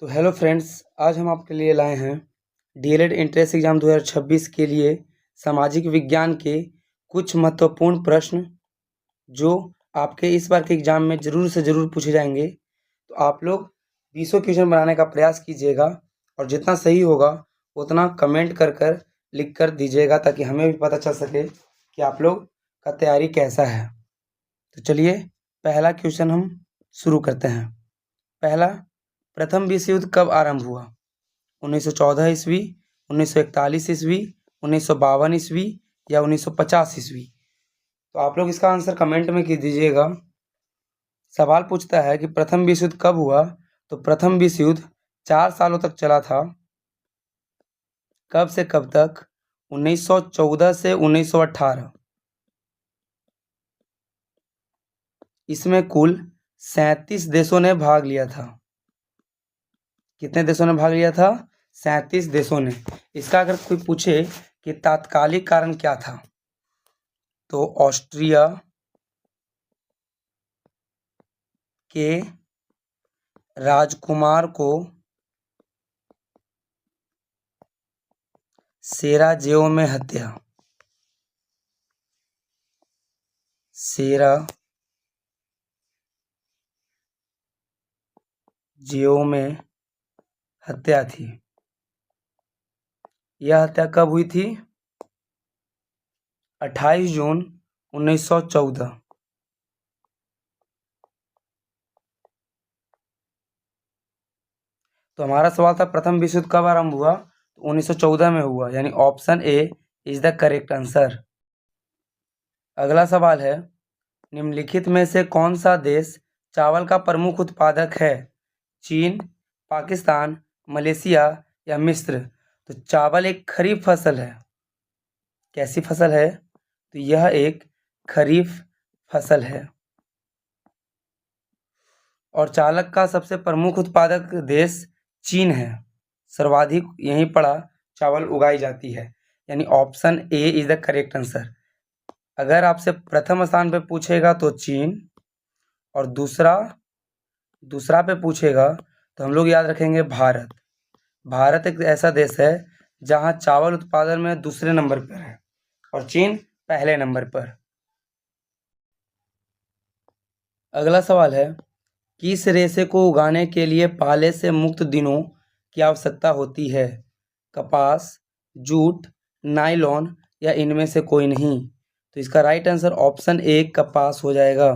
तो hello friends, आज हम आपके लिए लाए हैं डीएलएड एंट्रेंस एग्ज़ाम 2026 के लिए सामाजिक विज्ञान के कुछ महत्वपूर्ण प्रश्न जो आपके इस बार के एग्ज़ाम में ज़रूर से ज़रूर पूछे जाएंगे। तो आप लोग 20 क्वेश्चन बनाने का प्रयास कीजिएगा और जितना सही होगा उतना कमेंट कर लिख कर दीजिएगा ताकि हमें भी पता चल सके कि आप लोग का तैयारी कैसा है। तो चलिए पहला क्वेश्चन हम शुरू करते हैं। पहला, प्रथम विश्व युद्ध कब आरंभ हुआ? 1914 ईस्वी, 1941 ईस्वी, 1952 ईस्वी या 1950 ईस्वी? तो आप लोग इसका आंसर कमेंट में कीजिएगा दीजिएगा। सवाल पूछता है कि प्रथम विश्व युद्ध कब हुआ, तो प्रथम विश्व युद्ध 4 सालों तक चला था। कब से कब तक? 1914 से 1918। इसमें कुल 37 देशों ने भाग लिया था। कितने देशों ने भाग लिया था? 37 देशों ने। इसका अगर कोई पूछे कि तात्कालिक कारण क्या था, तो ऑस्ट्रिया के राजकुमार को सेराजेओ में हत्या। सेराजेओ में हत्या थी। यह हत्या कब हुई थी? 28 जून 1914। तो हमारा सवाल था प्रथम विश्व युद्ध कब आरंभ हुआ, तो 1914 में हुआ, यानी option A is the correct answer. अगला सवाल है, निम्नलिखित में से कौन सा देश चावल का प्रमुख उत्पादक है? चीन, पाकिस्तान, मलेशिया या मिस्र? तो चावल एक खरीफ फसल है। कैसी फसल है? तो यह एक खरीफ फसल है। और चावल का सबसे प्रमुख उत्पादक देश चीन है। सर्वाधिक यहीं पर चावल उगाई जाती है, यानी option A is the correct answer. अगर आपसे प्रथम स्थान पे पूछेगा तो चीन, और दूसरा पे पूछेगा तो हम लोग याद रखेंगे भारत। भारत एक ऐसा देश है जहां चावल उत्पादन में दूसरे नंबर पर है और चीन पहले नंबर पर। अगला सवाल है, किस रेशे को उगाने के लिए पाले से मुक्त दिनों की आवश्यकता होती है? कपास, जूट, नायलॉन या इनमें से कोई नहीं? तो इसका राइट आंसर ऑप्शन ए कपास हो जाएगा।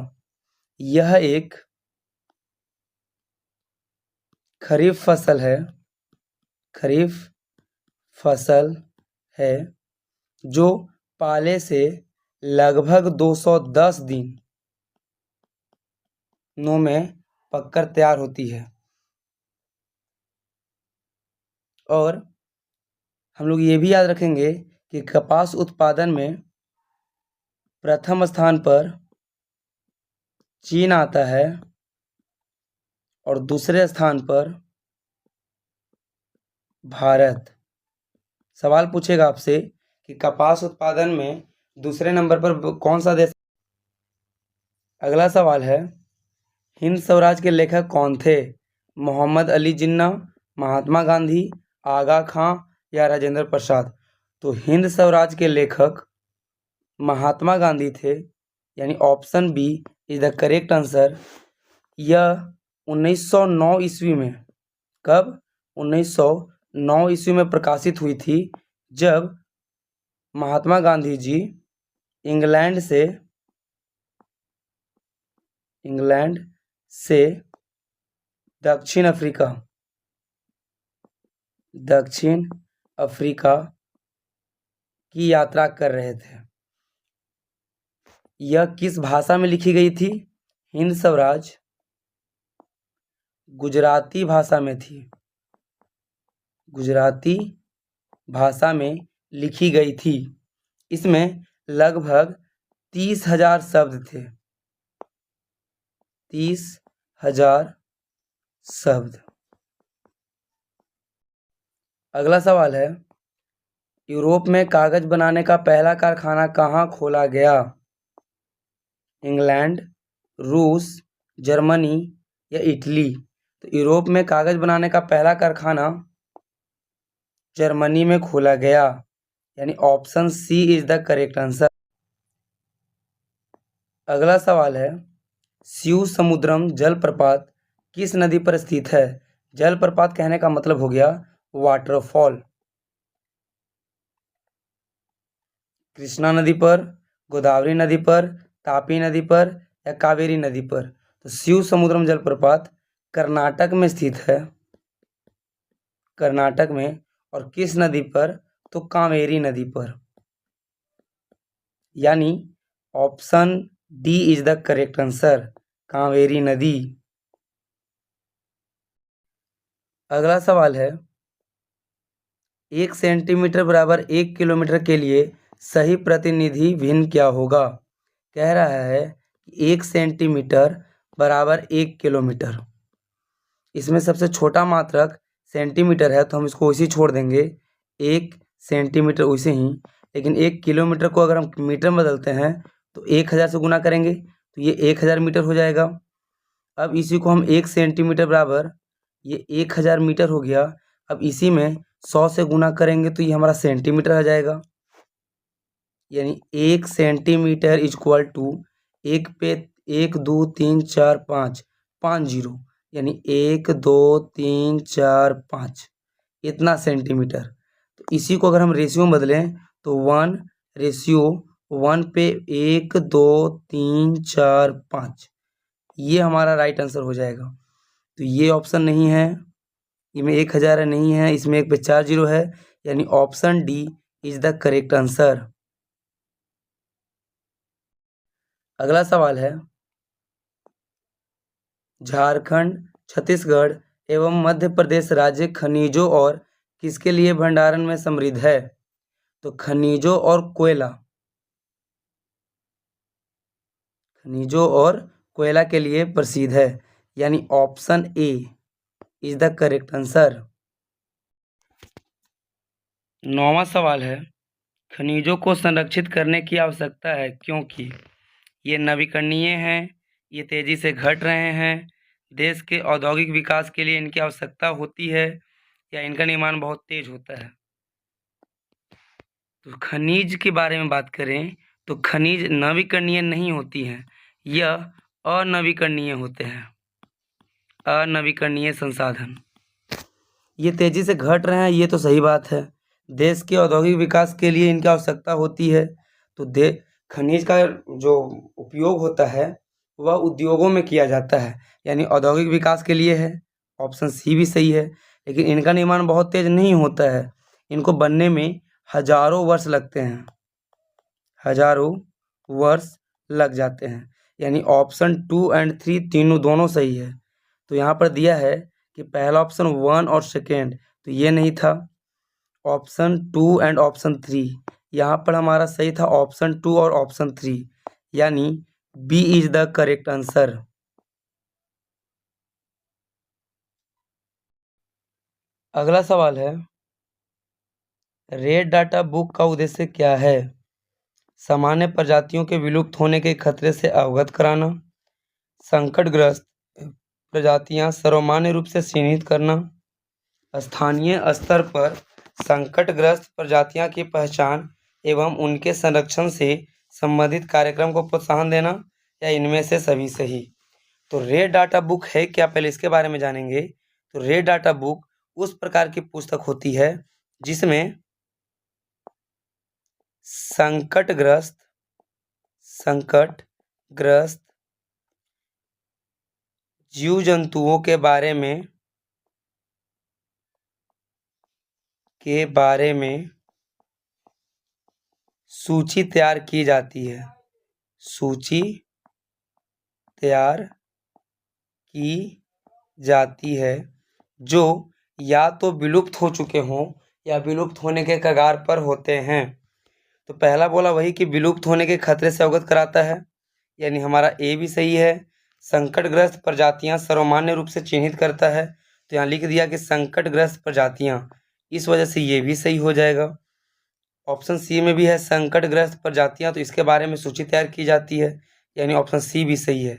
यह एक खरीफ फसल है जो पाले से लगभग 210 दिनों में पककर तैयार होती है। और हम लोग ये भी याद रखेंगे कि कपास उत्पादन में प्रथम स्थान पर चीन आता है और दूसरे स्थान पर भारत। सवाल पूछेगा आपसे कि कपास उत्पादन में दूसरे नंबर पर कौन सा देश? अगला सवाल है, हिंद स्वराज के लेखक कौन थे? मोहम्मद अली जिन्ना, महात्मा गांधी, आगा खां या राजेंद्र प्रसाद? तो हिंद स्वराज के लेखक महात्मा गांधी थे, यानी option b is the correct answer. यह 1909 ईस्वी में, कब? 1909 ईस्वी में प्रकाशित हुई थी, जब महात्मा गांधी जी इंग्लैंड से दक्षिण अफ्रीका की यात्रा कर रहे थे। यह किस भाषा में लिखी गई थी? हिंद स्वराज गुजराती भाषा में थी। गुजराती भाषा में लिखी गई थी। इसमें लगभग 30,000 शब्द थे। 30,000 शब्द। अगला सवाल है, यूरोप में कागज बनाने का पहला कारखाना कहाँ खोला गया? इंग्लैंड, रूस, जर्मनी या इटली? तो यूरोप में कागज बनाने का पहला कारखाना जर्मनी में खोला गया, यानी option c is the correct answer. अगला सवाल है, शिव समुद्रम जलप्रपात किस नदी पर स्थित है? जलप्रपात कहने का मतलब हो गया वाटरफॉल। कृष्णा नदी पर, गोदावरी नदी पर, तापी नदी पर या कावेरी नदी पर? तो शिव समुद्रम जलप्रपात कर्नाटक में स्थित है, कर्नाटक में। और किस नदी पर? तो कावेरी नदी पर, यानी option D is the correct answer, Kaveri नदी। अगला सवाल है, 1 सेंटीमीटर बराबर 1 किलोमीटर के लिए सही प्रतिनिधि भिन्न क्या होगा? कह रहा है कि 1 सेंटीमीटर बराबर 1 किलोमीटर। इसमें सबसे छोटा मात्रक सेंटीमीटर है, तो हम इसको उसी छोड़ देंगे, 1 सेंटीमीटर वैसे ही। लेकिन 1 किलोमीटर को अगर हम मीटर में बदलते हैं तो 1000 से गुना करेंगे तो ये 1000 मीटर हो जाएगा। अब इसी को हम 1 सेंटीमीटर बराबर ये 1000 मीटर हो गया। अब इसी में 100 से गुना करेंगे तो ये हमारा सेंटीमीटर आ जाएगा, यानी 1 सेंटीमीटर इक्वल टू 1 पे 1 2 3 4 5 5 जीरो, यानी 1 2 3 4 5 इतना सेंटीमीटर। तो इसी को अगर हम रेशियो में बदलें तो 1:1 पे 1 2 3 4 5, ये हमारा राइट आंसर हो जाएगा। तो ये ऑप्शन नहीं है, इसमें 1000 नहीं है, इसमें 1 पे 4 जीरो है, यानी option D is the correct answer. अगला सवाल है, झारखंड, छत्तीसगढ़ एवं मध्य प्रदेश राज्य खनिजों और किसके लिए भंडारण में समृद्ध है? तो खनिजों और कोयला, खनिजों और कोयला के लिए प्रसिद्ध है, यानी option A is the correct answer. 9वां सवाल है, खनिजों को संरक्षित करने की आवश्यकता है क्योंकि ये नवीकरणीय हैं, ये तेजी से घट रहे हैं, देश के औद्योगिक विकास के लिए इनकी आवश्यकता होती है, या इनका निर्माण बहुत तेज होता है। तो खनिज के बारे में बात करें तो खनिज नवीकरणीय नहीं होती हैं, यह अनवीकरणीय होते हैं, अनवीकरणीय संसाधन। ये तेजी से घट रहे हैं, ये तो सही बात है, देश के औद्योगिक विकास के लिए इनकी आवश्यकता होती है। तो खनिज का जो उपयोग होता है वह उद्योगों में किया जाता है, यानी औद्योगिक विकास के लिए है, ऑप्शन सी भी सही है। लेकिन इनका निर्माण बहुत तेज नहीं होता है, इनको बनने में हजारों वर्ष लगते हैं, हजारों वर्ष लग जाते हैं, यानी ऑप्शन 2 और 3 तीनों दोनों सही है। तो यहाँ पर दिया है कि पहला ऑप्शन 1 और सेकेंड, तो ये नहीं था, ऑप्शन 2 और ऑप्शन 3, यहाँ पर हमारा सही था ऑप्शन 2 और ऑप्शन 3, यानी b is the correct answer. अगला सवाल है, रेड डाटा बुक का उद्देश्य क्या है? सामान्य प्रजातियों के विलुप्त होने के खतरे से अवगत कराना, संकटग्रस्त प्रजातियां सर्वमान्य रूप से चिन्हित करना, स्थानीय स्तर पर संकटग्रस्त प्रजातियां की पहचान एवं उनके संरक्षण से संबंधित कार्यक्रम को प्रोत्साहन देना, या इनमें से सभी सही। तो रेड डाटा बुक है क्या, पहले इसके बारे में जानेंगे। तो रेड डाटा बुक उस प्रकार की पुस्तक होती है जिसमें संकटग्रस्त जीव जंतुओं के बारे में सूची तैयार की जाती है, सूची तैयार की जाती है जो या तो विलुप्त हो चुके हों या विलुप्त होने के कगार पर होते हैं। तो पहला बोला वही कि विलुप्त होने के खतरे से अवगत कराता है, यानी हमारा ए भी सही है। संकटग्रस्त प्रजातियां सर्वमान्य रूप से चिन्हित करता है, तो यहाँ लिख दिया कि संकटग्रस्त प्रजातियां, इस वजह से ये भी सही हो जाएगा। ऑप्शन सी में भी है संकटग्रस्त प्रजातियां, तो इसके बारे में सूची तैयार की जाती है, यानी ऑप्शन सी भी सही है।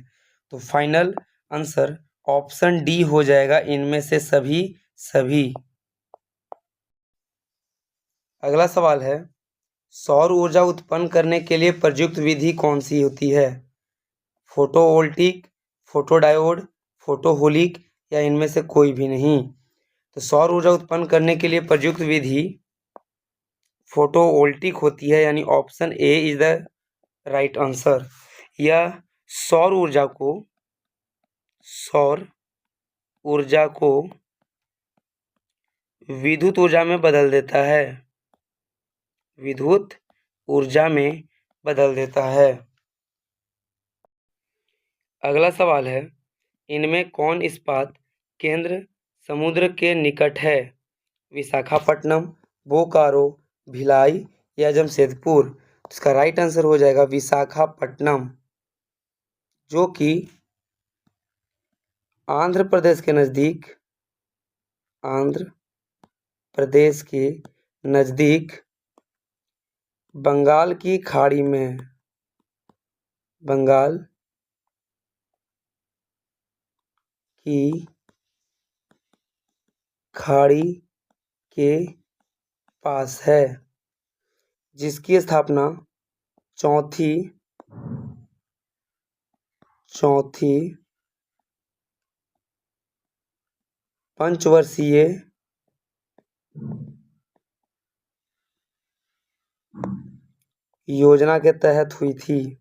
तो फाइनल आंसर ऑप्शन डी हो जाएगा, इनमें से सभी। अगला सवाल है, सौर ऊर्जा उत्पन्न करने के लिए प्रयुक्त विधि कौन सी होती है? फोटोवोल्टिक, फोटोडायोड, फोटोहोलिक या इनमें से कोई भी नहीं। तो सौर ऊर्जा उत्पन्न करने के लिए प्रयुक्त विधि फोटोवोल्टिक होती है, यानी option A is the right answer. यह सौर ऊर्जा को विद्युत ऊर्जा में बदल देता है, विद्युत ऊर्जा में बदल देता है। अगला सवाल है, इनमें कौन इस्पात केंद्र समुद्र के निकट है? विशाखापट्टनम, बोकारो, भिलाई या जमशेदपुर। इसका राइट आंसर हो जाएगा विशाखापट्टनम, जो कि आंध्र प्रदेश के नज़दीक बंगाल की खाड़ी में, बंगाल की खाड़ी के पास है, जिसकी स्थापना चौथी पंचवर्षीय योजना के तहत हुई थी।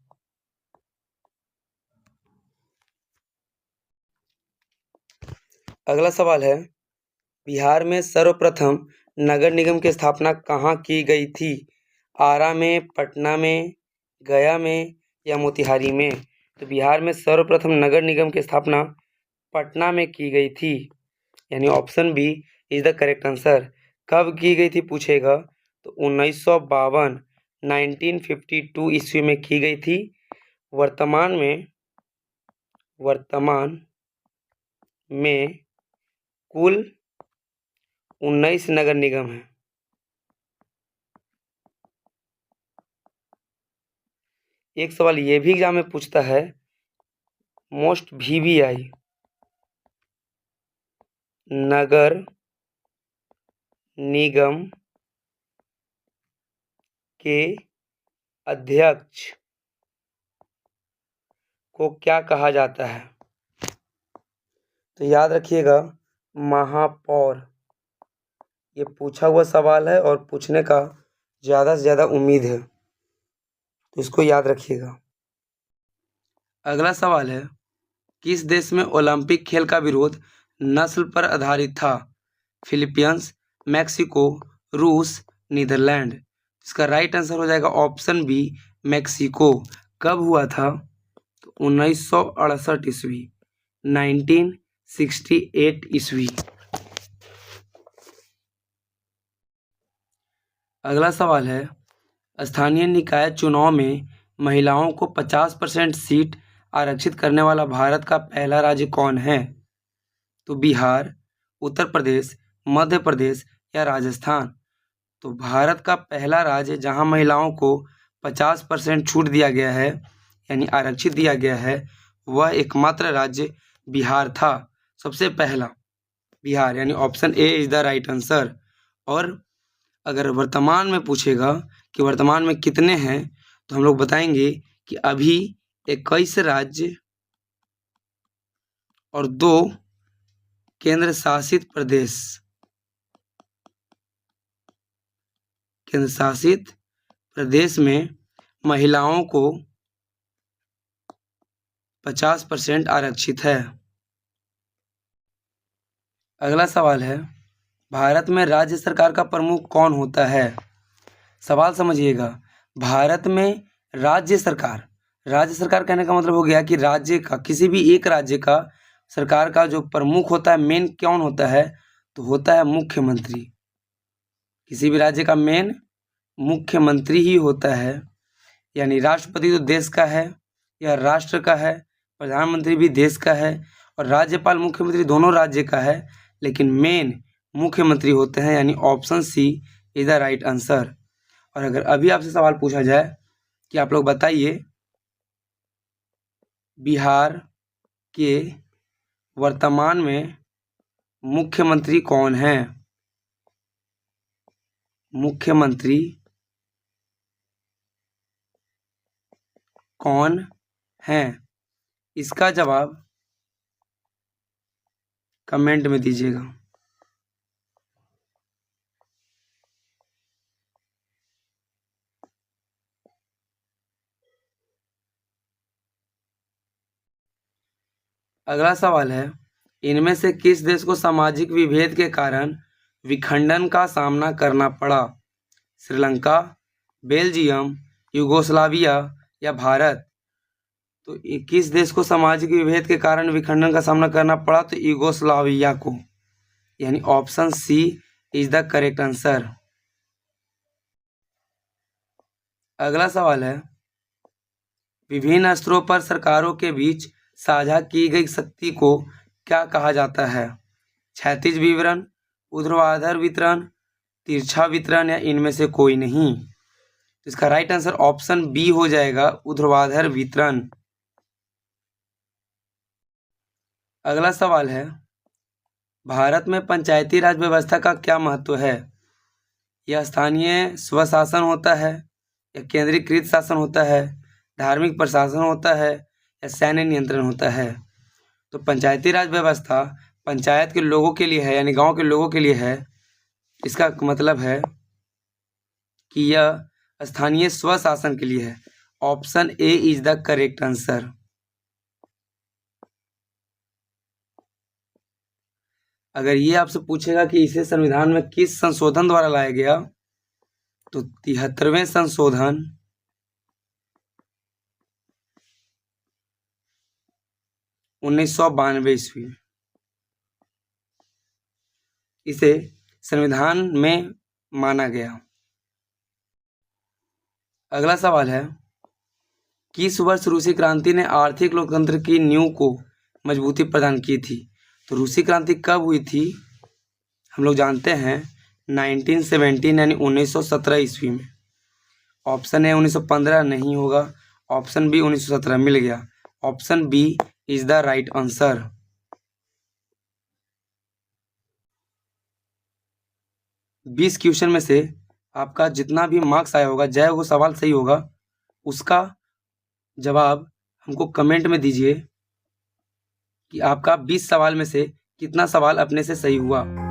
अगला सवाल है, बिहार में सर्वप्रथम नगर निगम की स्थापना कहाँ की गई थी? आरा में, पटना में, गया में या मोतिहारी में। तो बिहार में सर्वप्रथम नगर निगम की स्थापना पटना में की गई थी, यानी option b is the correct answer. कब की गई थी पूछेगा तो 1952 ईस्वी में की गई थी। वर्तमान में कुल 19 नगर निगम हैं। एक सवाल ये भी एग्जाम में पूछता है, मोस्ट वीवीआई नगर निगम के अध्यक्ष को क्या कहा जाता है? तो याद रखिएगा, महापौर। ये पूछा हुआ सवाल है और पूछने का ज़्यादा से ज़्यादा उम्मीद है, तो इसको याद रखिएगा। अगला सवाल है, किस देश में ओलंपिक खेल का विरोध नस्ल पर आधारित था? फिलीपींस, मैक्सिको, रूस, नीदरलैंड। इसका राइट आंसर हो जाएगा ऑप्शन बी मैक्सिको। कब हुआ था? तो 1968 ईस्वी, 1968 ईस्वी। अगला सवाल है, स्थानीय निकाय चुनाव में महिलाओं को 50% सीट आरक्षित करने वाला भारत का पहला राज्य कौन है? तो बिहार, उत्तर प्रदेश, मध्य प्रदेश या राजस्थान। तो भारत का पहला राज्य जहां महिलाओं को 50% छूट दिया गया है, यानी आरक्षित दिया गया है, वह एकमात्र राज्य बिहार था, सबसे पहला बिहार, यानी option A is the right answer. और अगर वर्तमान में पूछेगा कि वर्तमान में कितने हैं, तो हम लोग बताएंगे कि अभी 21 राज्य और 2 केंद्र शासित प्रदेश में महिलाओं को 50% आरक्षित है। अगला सवाल है, भारत में राज्य सरकार का प्रमुख कौन होता है? सवाल समझिएगा, भारत में राज्य सरकार कहने का मतलब हो गया कि राज्य का, किसी भी एक राज्य का सरकार का जो प्रमुख होता है, मेन कौन होता है? तो होता है मुख्यमंत्री। किसी भी राज्य का मेन मुख्यमंत्री ही होता है, यानी राष्ट्रपति तो देश का है या राष्ट्र का है, प्रधानमंत्री भी देश का है और राज्यपाल मुख्यमंत्री दोनों राज्य का है, लेकिन मेन मुख्यमंत्री होते हैं, यानी option c is the right answer. और अगर अभी आपसे सवाल पूछा जाए कि आप लोग बताइए बिहार के वर्तमान में मुख्यमंत्री कौन है? मुख्यमंत्री कौन है? इसका जवाब कमेंट में दीजिएगा। अगला सवाल है, इनमें से किस देश को सामाजिक विभेद के कारण विखंडन का सामना करना पड़ा? श्रीलंका, बेल्जियम, यूगोस्लाविया या भारत? तो किस देश को सामाजिक विभेद के कारण विखंडन का सामना करना पड़ा? तो यूगोस्लाविया को, यानी option c is the correct answer. अगला सवाल है, विभिन्न स्तरों पर सरकारों के बीच साझा की गई शक्ति को क्या कहा जाता है? क्षैतिज विवरण, ऊर्ध्वाधर वितरण, तिरछा वितरण या इनमें से कोई नहीं? तो इसका राइट आंसर ऑप्शन बी हो जाएगा, ऊर्ध्वाधर वितरण। अगला सवाल है, भारत में पंचायती राज व्यवस्था का क्या महत्व है? यह स्थानीय स्वशासन होता है या केंद्रीकृत शासन होता है, धार्मिक प्रशासन होता है या सैन्य नियंत्रण होता है? तो पंचायती राज व्यवस्था पंचायत के लोगों के लिए है, यानी गांव के लोगों के लिए है। इसका मतलब है कि यह स्थानीय स्वशासन के लिए है। Option A is the correct answer. अगर ये आपसे पूछेगा कि इसे संविधान में किस संशोधन द्वारा लाया गया, तो 73वें संशोधन 1992 ईस्वी में इसे संविधान में माना गया। अगला सवाल है, किस वर्ष रूसी क्रांति ने आर्थिक लोकतंत्र की नींव को मजबूती प्रदान की थी? तो रूसी क्रांति कब हुई थी? हम लोग जानते हैं 1917 यानी 1917 ईस्वी में। ऑप्शन ए 1915 नहीं होगा, ऑप्शन बी 1917 मिल गया। Option b is the right answer. बीस क्वेश्चन में से आपका जितना भी मार्क्स आया होगा, चाहे वो सवाल सही होगा, उसका जवाब हमको कमेंट में दीजिए कि आपका 20 सवाल में से कितना सवाल अपने से सही हुआ।